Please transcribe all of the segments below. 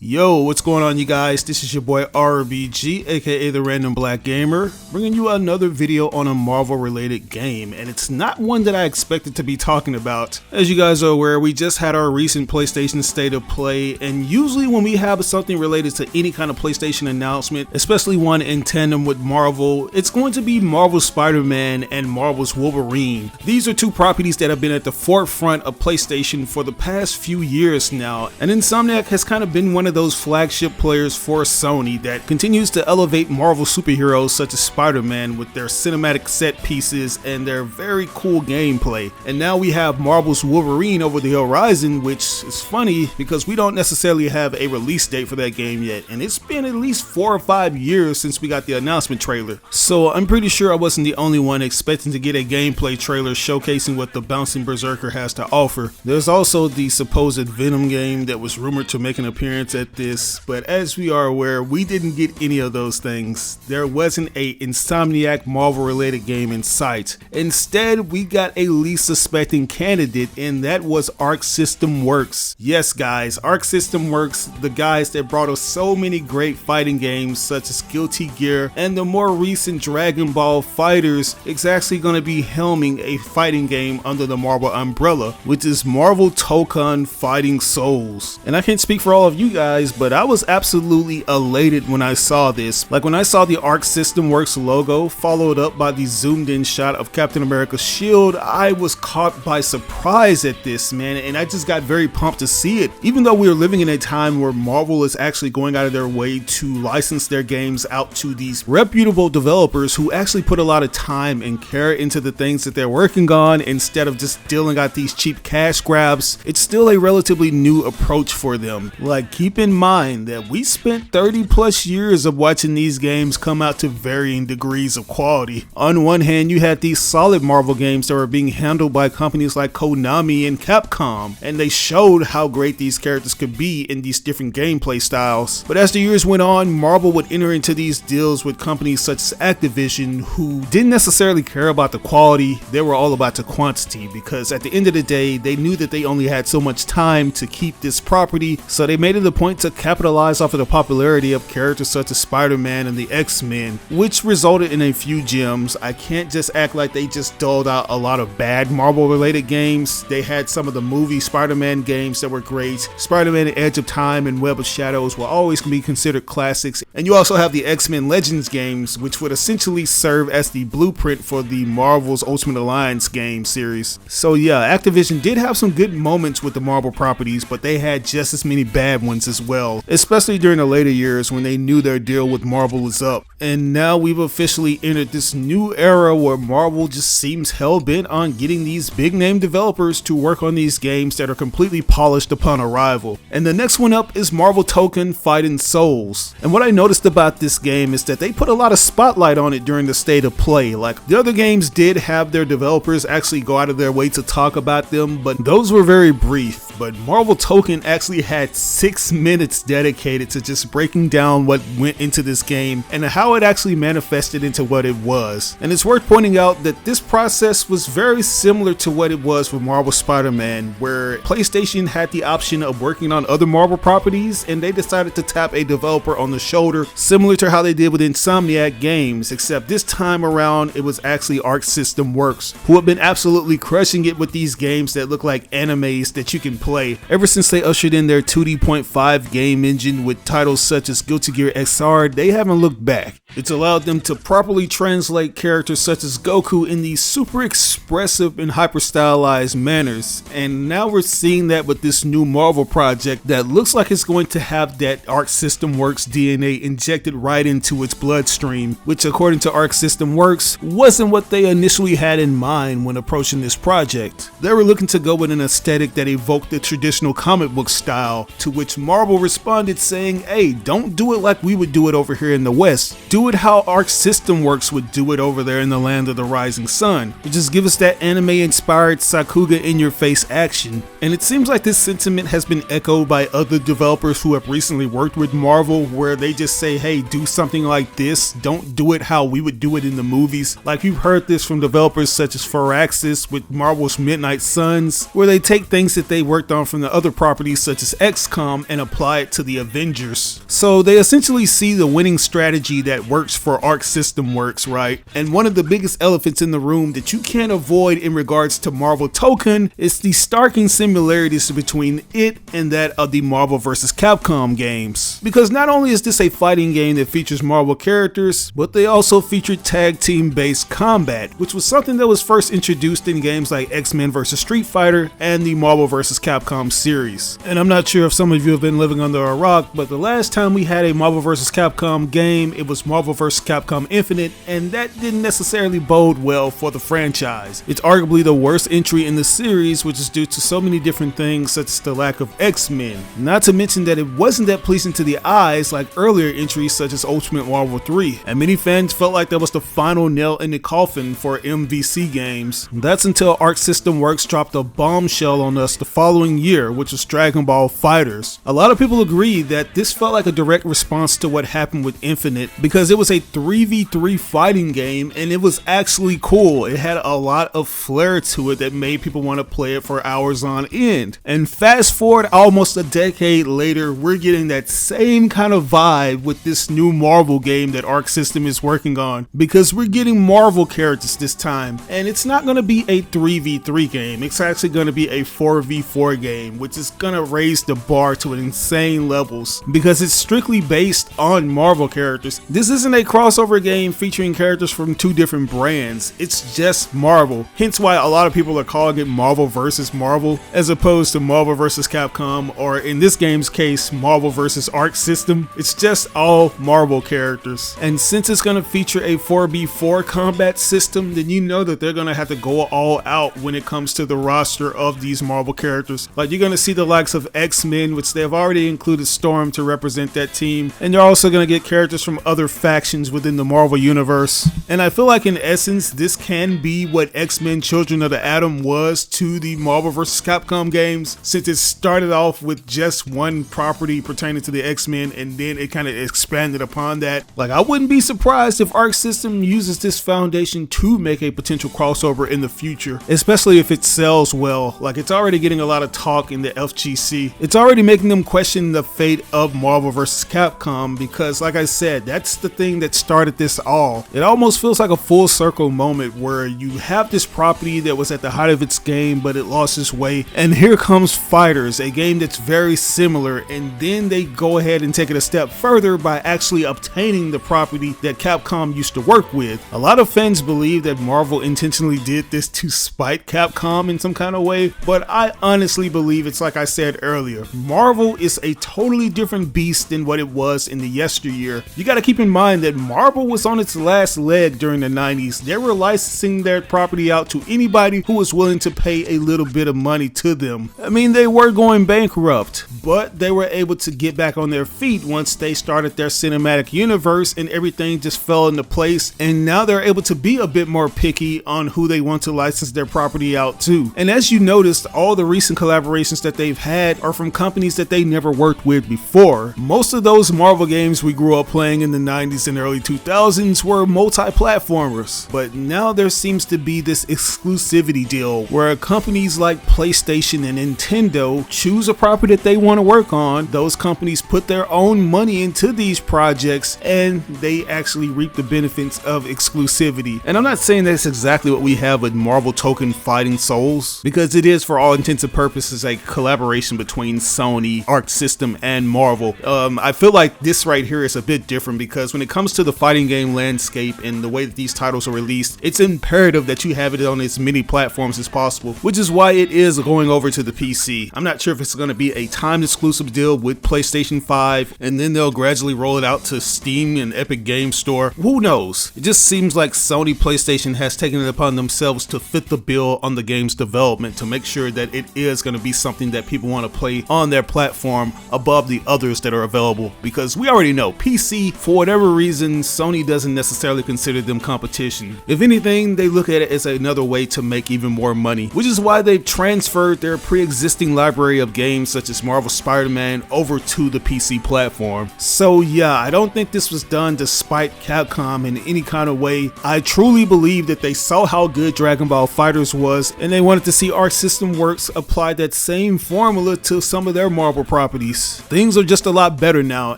Yo, what's going on, you guys? This is your boy RBG, aka the Random Black Gamer, bringing you another video on a Marvel related game, and it's not one that I expected to be talking about. As you guys are aware, we just had our recent PlayStation State of Play, and usually when we have something related to any kind of PlayStation announcement, especially one in tandem with Marvel, it's going to be Marvel's Spider-Man and Marvel's Wolverine. These are two properties that have been at the forefront of PlayStation for the past few years now, and Insomniac has kind of been one of those flagship players for Sony that continues to elevate Marvel superheroes such as Spider-Man with their cinematic set pieces and their very cool gameplay. And now we have Marvel's Wolverine over the horizon, which is funny because we don't necessarily have a release date for that game yet, and it's been at least 4 or 5 years since we got the announcement trailer. So I'm pretty sure I wasn't the only one expecting to get a gameplay trailer showcasing what the Bouncing Berserker has to offer. There's also the supposed Venom game that was rumored to make an appearance at this, but as we are aware, we didn't get any of those things. There wasn't a Insomniac Marvel related game in sight. Instead, we got a least suspecting candidate, and that was Ark System Works. Yes guys, Ark System Works, the guys that brought us so many great fighting games such as Guilty Gear and the more recent Dragon Ball Fighters, it's actually going to be helming a fighting game under the Marvel umbrella, which is Marvel Tokon Fighting Souls. And I can't speak for all of you guys, but I was absolutely elated when I saw this. Like when I saw the Ark System Works logo followed up by the zoomed in shot of Captain America's shield, I was caught by surprise at this, man, and I just got very pumped to see it. Even though we are living in a time where Marvel is actually going out of their way to license their games out to these reputable developers who actually put a lot of time and care into the things that they're working on instead of just dealing out these cheap cash grabs, it's still a relatively new approach for them. Like, keep in mind that we spent 30 plus years of watching these games come out to varying degrees of quality. On one hand, you had these solid Marvel games that were being handled by companies like Konami and Capcom, and they showed how great these characters could be in these different gameplay styles. But as the years went on, Marvel would enter into these deals with companies such as Activision, who didn't necessarily care about the quality, they were all about the quantity, because at the end of the day, they knew that they only had so much time to keep this property, so they made it a point to capitalize off of the popularity of characters such as Spider-Man and the X-Men, which resulted in a few gems. I can't just act like they just doled out a lot of bad Marvel related games. They had some of the movie Spider-Man games that were great. Spider-Man Edge of Time and Web of Shadows will always be considered classics, and you also have the X-Men Legends games, which would essentially serve as the blueprint for the Marvel's Ultimate Alliance game series. So yeah, Activision did have some good moments with the Marvel properties, but they had just as many bad ones as well, especially during the later years when they knew their deal with Marvel was up. And now we've officially entered this new era where Marvel just seems hell-bent on getting these big name developers to work on these games that are completely polished upon arrival. And the next one up is Marvel Tokon Fighting Souls. And what I noticed about this game is that they put a lot of spotlight on it during the state of play. Like, the other games did have their developers actually go out of their way to talk about them, but those were very brief. But Marvel Tokon actually had 6 minutes dedicated to just breaking down what went into this game and how it actually manifested into what it was. And it's worth pointing out that this process was very similar to what it was with Marvel Spider-Man, where PlayStation had the option of working on other Marvel properties and they decided to tap a developer on the shoulder, similar to how they did with Insomniac games, except this time around it was actually Ark System Works, who have been absolutely crushing it with these games that look like animes that you can play. Ever since they ushered in their 2D.5 game engine with titles such as Guilty Gear XR, they haven't looked back. It's allowed them to properly translate characters such as Goku in these super expressive and hyper stylized manners, and now we're seeing that with this new Marvel project that looks like it's going to have that Ark System Works DNA injected right into its bloodstream, which according to Ark System Works wasn't what they initially had in mind when approaching this project. They were looking to go with an aesthetic that evoked the traditional comic book style, to which Marvel responded saying, hey, don't do it like we would do it over here in the West. do it how Ark System Works would do it over there in the land of the rising sun. Just give us that anime-inspired Sakuga in-your-face action. And it seems like this sentiment has been echoed by other developers who have recently worked with Marvel, where they just say, hey, do something like this, don't do it how we would do it in the movies. Like, you've heard this from developers such as Firaxis with Marvel's Midnight Suns, where they take things that they worked on from the other properties such as XCOM and apply it to the Avengers. So they essentially see the winning strategy that works for Ark System Works, right? And one of the biggest elephants in the room that you can't avoid in regards to Marvel Tokon is the starking similarities between it and that of the Marvel vs. Capcom games. Because not only is this a fighting game that features Marvel characters, but they also feature tag team based combat, which was something that was first introduced in games like X-Men vs. Street Fighter and the Marvel vs. Capcom series. And I'm not sure if some of you have been living under a rock, but the last time we had a Marvel vs. Capcom game, it was Marvel vs. Capcom Infinite, and that didn't necessarily bode well for the franchise. It's arguably the worst entry in the series, which is due to so many different things such as the lack of X-Men. Not to mention that it wasn't that pleasing to the eyes like earlier entries such as Ultimate Marvel 3, and many fans felt like that was the final nail in the coffin for MVC games. That's until Ark System Works dropped a bombshell on us the following year, which was Dragon Ball FighterZ. A lot of people agree that this felt like a direct response to what happened with Infinite, because it was a 3v3 fighting game and it was actually cool. It had a lot of flair to it that made people want to play it for hours on end. And fast forward almost a decade later, we're getting that same kind of vibe with this new Marvel game that Ark System is working on, because we're getting Marvel characters this time, and it's not going to be a 3v3 game. It's actually going to be a 4v4 game, which is going to raise the bar to insane levels because it's strictly based on Marvel characters. This isn't a crossover game featuring characters from two different brands. It's just Marvel, hence why a lot of people are calling it Marvel vs. Marvel as opposed to Marvel vs. Capcom, or in this game's case, Marvel vs. Ark System. It's just all Marvel characters. And since it's going to feature a 4v4 combat system, then you know that they're going to have to go all out when it comes to the roster of these Marvel characters. Like, you're going to see the likes of X-Men, which they've already included Storm to represent that team, and you're also going to get characters from other factions within the Marvel universe. And I feel like in essence, this can be what X-Men Children of the Atom was to the Marvel vs. Capcom games, since it started off with just one property pertaining to the X-Men and then it kind of expanded upon that. Like, I wouldn't be surprised if Ark System uses this foundation to make a potential crossover in the future, especially if it sells well. Like, it's already getting a lot of talk in the FGC. It's already making them question the fate of Marvel vs. Capcom, because like I said, that's the thing that started this all. It almost feels like a full circle moment where you have this property that was at the height of its game, but it lost its way, and here comes FighterZ, a game that's very similar, and then they go ahead and take it a step further by actually obtaining the property that Capcom used to work with. A lot of fans believe that Marvel intentionally did this to spite Capcom in some kind of way, but I honestly believe it's like I said earlier. Marvel is a totally different beast than what it was in the yesteryear. You gotta keep in mind that Marvel was on its last leg during the 90s. They were licensing their property out to anybody who was willing to pay a little bit of money to them. I mean, they were going bankrupt, but they were able to get back on their feet once they started their cinematic universe and everything just fell into place, and now they're able to be a bit more picky on who they want to license their property out to. And as you noticed, all the recent collaborations that they've had are from companies that they never worked with before. Most of those Marvel games we grew up playing in the 90s and early 2000s were multi-platformers, but now there seems to be this exclusivity deal where companies like PlayStation and Nintendo choose a property that they want to work on. Those companies put their own money into these projects and they actually reap the benefits of exclusivity. And I'm not saying that's exactly what we have with Marvel Tokon Fighting Souls, because it is for all intents and purposes a collaboration between Sony, Ark System, and Marvel. I feel like this right here is a bit different because when it comes to the fighting game landscape and the way that these titles are released, it's imperative that you have it on as many platforms as possible, which is why it is going over to the PC. I'm not sure if it's going to be a timed exclusive deal with PlayStation 5, and then they'll gradually roll it out to Steam and Epic Games Store. Who knows? It just seems like Sony PlayStation has taken it upon themselves to fit the bill on the game's development to make sure that it is going to be something that people want to play on their platform above the others that are available, because we already know PC, for whatever reason, Sony doesn't necessarily consider them competition. If anything, they look at it as another way to make even more money, which is why they've transferred their pre-existing library of games such as Marvel Spider-Man over to the PC platform. So yeah, I don't think this was done despite Capcom in any kind of way. I truly believe that they saw how good Dragon Ball FighterZ was, and they wanted to see Ark System Works apply that same formula to some of their Marvel properties. Things are just a lot better now,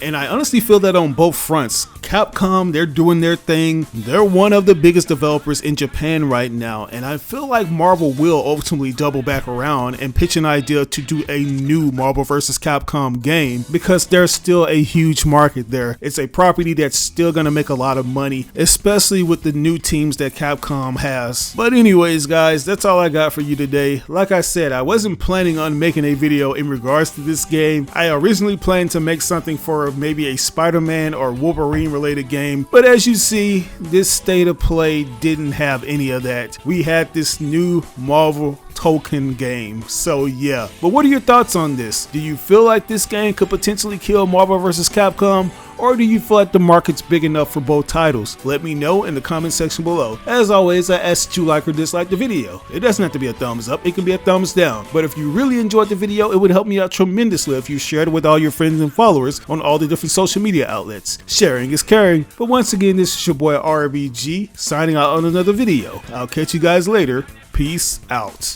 and I honestly feel that on both fronts. Capcom, they're doing their thing. They're one of the biggest developers in Japan right now, and I feel like Marvel will ultimately double back around and pitch an idea to do a new Marvel vs. Capcom game, because there's still a huge market there. It's a property that's still gonna make a lot of money, especially with the new teams that Capcom has. But anyways guys, that's all I got for you today. Like I said, I wasn't planning on making a video in regards to this game. I originally planned to make something for maybe a Spider-Man or Wolverine related game, but as you see, this state of play didn't have any of that. We had this new Marvel Tokon game. So yeah, but what are your thoughts on this? Do you feel like this game could potentially kill Marvel vs. Capcom? Or do you feel like the market's big enough for both titles? Let me know in the comment section below. As always, I ask that you like or dislike the video. It doesn't have to be a thumbs up, it can be a thumbs down. But if you really enjoyed the video, it would help me out tremendously if you shared it with all your friends and followers on all the different social media outlets. Sharing is caring. But once again, this is your boy RBG, signing out on another video. I'll catch you guys later. Peace out.